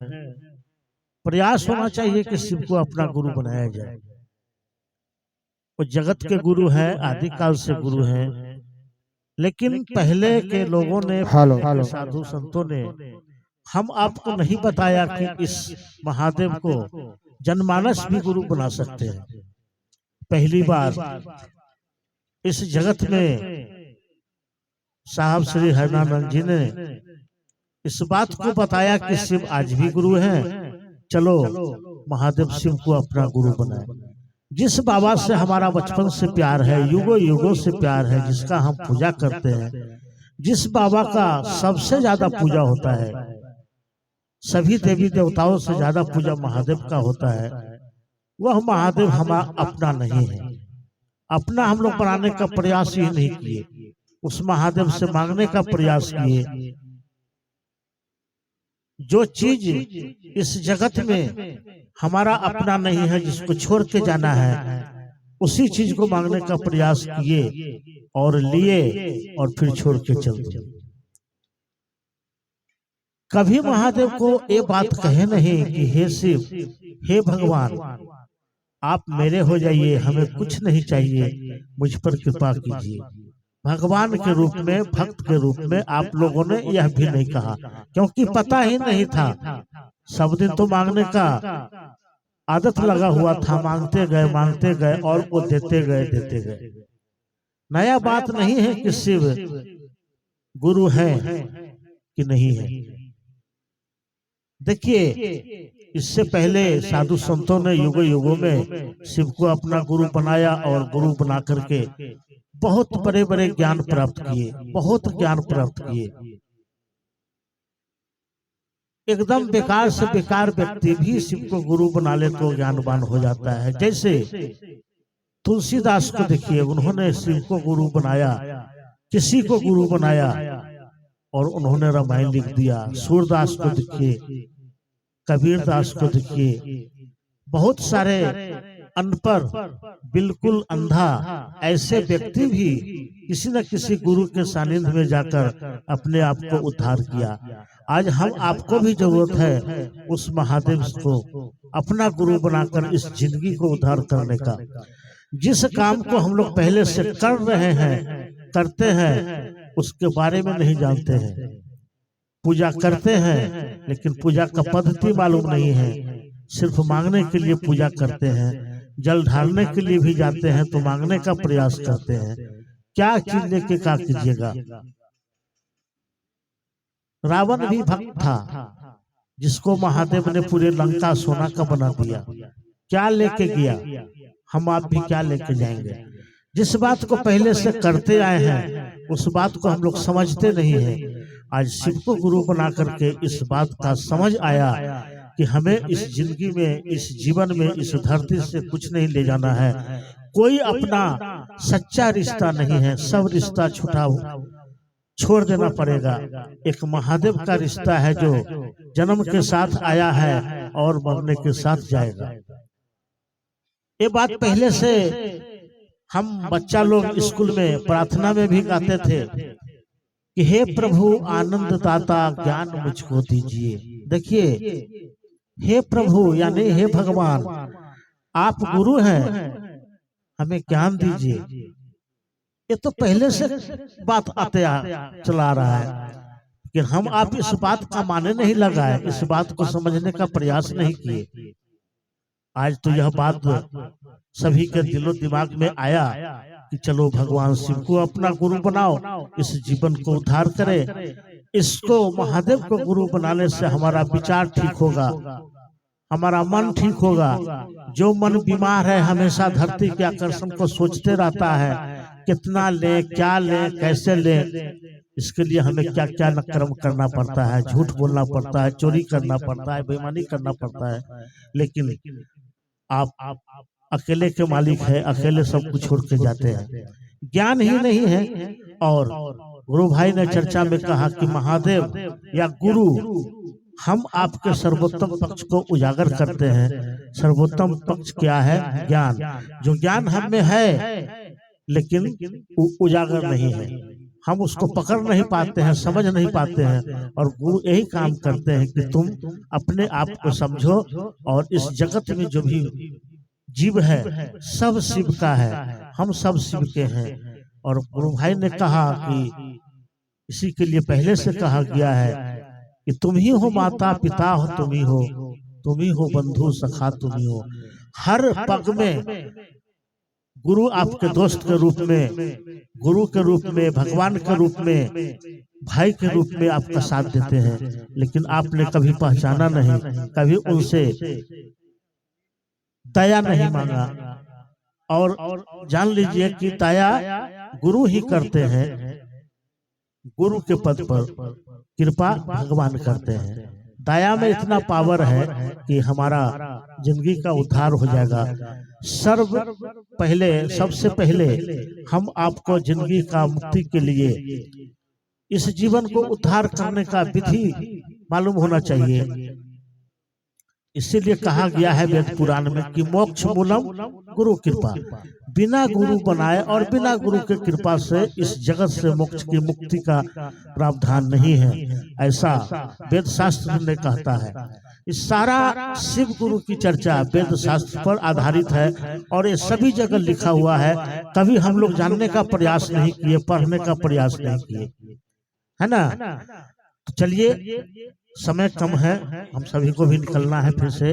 प्रयास होना चाहिए कि शिव को अपना गुरु बनाया जाए। वो जगत के गुरु हैं, आदिकाल से गुरु हैं, लेकिन पहले के लोगों ने, पहले के साधु संतों ने हम आपको नहीं बताया कि इस महादेव को जनमानस भी गुरु बना सकते हैं। पहली बार इस जगत में साहब श्री हरिनानंद जी ने इस बात को बताया कि शिव आज भी गुरु हैं, चलो महादेव शिव को अपना गुरु बनाए। जिस बाबा से हमारा बचपन से प्यार है, युगों युगों से प्यार है, जिसका हम पूजा करते हैं, जिस बाबा का सबसे ज्यादा पूजा होता है, सभी देवी देवताओं से ज्यादा पूजा महादेव का होता है, वह महादेव हमारा अपना नहीं है। अपना हम लोग बनाने का प्रयास ही नहीं किए, उस महादेव से मांगने का प्रयास किए। जो चीज इस जगत में हमारा अपना नहीं है, जिसको छोड़ के जाना है, उसी चीज को मांगने का प्रयास किए और लिए और फिर छोड़ के चल दिए। कभी महादेव को ये बात कहे नहीं कि हे शिव, हे भगवान, आप मेरे हो जाइए, हमें कुछ नहीं चाहिए, मुझ पर कृपा कीजिए। भगवान के रूप में, भक्त के रूप में आप लोगों ने यह भी नहीं कहा, क्योंकि पता ही नहीं था। सब दिन तो मांगने का आदत लगा हुआ था, मांगते गए और वो देते गए। नया बात नहीं है कि शिव गुरु है कि नहीं है। देखिए, इससे पहले साधु संतों ने युगों युगों में शिव को अपना गुरु बनाया और गुरु बना करके बहुत बड़े बड़े ज्ञान प्राप्त किए, बहुत ज्ञान प्राप्त किए। एकदम बेकार से बेकार व्यक्ति भी शिव को गुरु बना ले तो ज्ञानवान हो जाता है। जैसे तुलसीदास को देखिए, उन्होंने शिव को गुरु बनाया, किसी को गुरु बनाया और उन्होंने रामायण लिख दिया। सूरदास को देखिए, कबीरदास को देखिए, बहुत सारे अनपढ़, बिल्कुल अंधा ऐसे व्यक्ति भी किसी न किसी गुरु के सानिध्य में जाकर अपने आप को उद्धार किया। आज हम आपको भी जरूरत है उस महादेव को अपना गुरु बनाकर इस जिंदगी को उद्धार करने का। जिस काम को हम लोग पहले से कर रहे हैं, करते हैं, उसके बारे में नहीं जानते हैं। पूजा करते हैं लेकिन पूजा का पद्धति मालूम नहीं है, सिर्फ मांगने के लिए पूजा करते हैं। जल ढालने के लिए भी जाते हैं तो मांगने का प्रयास करते हैं। क्या चीज लेके क्या कीजिएगा। रावण भी भक्त था, जिसको महादेव ने पूरे लंका सोना का बना दिया। क्या लेके गया, हम आप भी क्या लेके जाएंगे। जिस बात को पहले से करते आए हैं, उस बात को हम लोग समझते नहीं है। आज शिव को गुरु बना करके इस बात का समझ आया कि हमें इस जिंदगी में, इस जीवन में, इस धरती से कुछ नहीं ले जाना है। कोई अपना सच्चा रिश्ता नहीं है, सब रिश्ता छूटा छोड़ देना पड़ेगा। एक महादेव का रिश्ता है जो जन्म के साथ आया है और मरने के साथ जाएगा। ये बात पहले से हम बच्चा लोग स्कूल में प्रार्थना में भी गाते थे कि हे प्रभु आनंद दाता ज्ञान मुझको दीजिए। देखिए, हे प्रभु यानी हे भगवान, आप गुरु हैं, हमें ज्ञान दीजिए। ये तो पहले से बात आते चला रहा है, लेकिन हम आप इस बात का माने नहीं लगाए, इस बात को समझने का प्रयास नहीं किए। आज तो यह बात सभी के दिलो दिमाग में आया कि चलो भगवान शिव को अपना गुरु बनाओ, इस जीवन को उद्धार करे। इसको महादेव को गुरु बनाने से हमारा विचार ठीक होगा, हमारा मन ठीक होगा। जो मन बीमार है, हमेशा धरती के आकर्षण को सोचते रहता है, कितना ले, क्या ले, कैसे ले, इसके लिए हमें क्या क्या कर्म करना पड़ता है। झूठ बोलना पड़ता है, चोरी करना पड़ता है, बेईमानी करना पड़ता है। लेकिन आप अकेले के मालिक है, अकेले सब कुछ छोड़ के जाते हैं। ज्ञान ही नहीं है। और गुरु भाई ने चर्चा में कहा कि महादेव या गुरु, हम आपके सर्वोत्तम पक्ष को उजागर करते हैं। सर्वोत्तम पक्ष क्या है? ज्ञान। जो ज्ञान हम में है लेकिन उजागर नहीं है, हम उसको पकड़ नहीं पाते हैं, समझ नहीं पाते हैं, और गुरु यही काम करते हैं कि तुम अपने आप को समझो और इस जगत में जो भी जीव है सब शिव का है, हम सब शिव के हैं। और गुरु भाई ने कहा कि इसी के लिए पहले से कहा गया है कि तुम ही हो माता पिता, हो तुम ही हो बंधु सखा, तुम ही हो। हर पग में गुरु आपके दोस्त के रूप में, गुरु के रूप में, भगवान के रूप में, भाई के रूप में आपका साथ देते हैं, लेकिन आपने कभी पहचाना नहीं, कभी उनसे दया नहीं मांगा। और जान लीजिए कि दया गुरु ही करते हैं, गुरु के पद पर कृपा भगवान करते हैं। दया में इतना पावर है कि हमारा जिंदगी का उद्धार हो जाएगा। सबसे पहले हम आपको जिंदगी का मुक्ति के लिए इस जीवन को उद्धार करने का विधि मालूम होना चाहिए। इसीलिए कहा गया है वेद पुराण में कि मोक्ष मूलम गुरु कृपा। बिना गुरु बनाए और बिना गुरु के कृपा से इस जगत से मोक्ष की मुक्ति का प्रावधान नहीं है, ऐसा वेद शास्त्र ने कहता है। इस सारा शिव गुरु की चर्चा वेद शास्त्र पर आधारित है और ये सभी जगह लिखा हुआ है। कभी हम लोग जानने का प्रयास नहीं किए, पढ़ने का प्रयास नहीं किए, है ना। तो चलिए, समय कम है, हम सभी को भी निकलना है फिर से।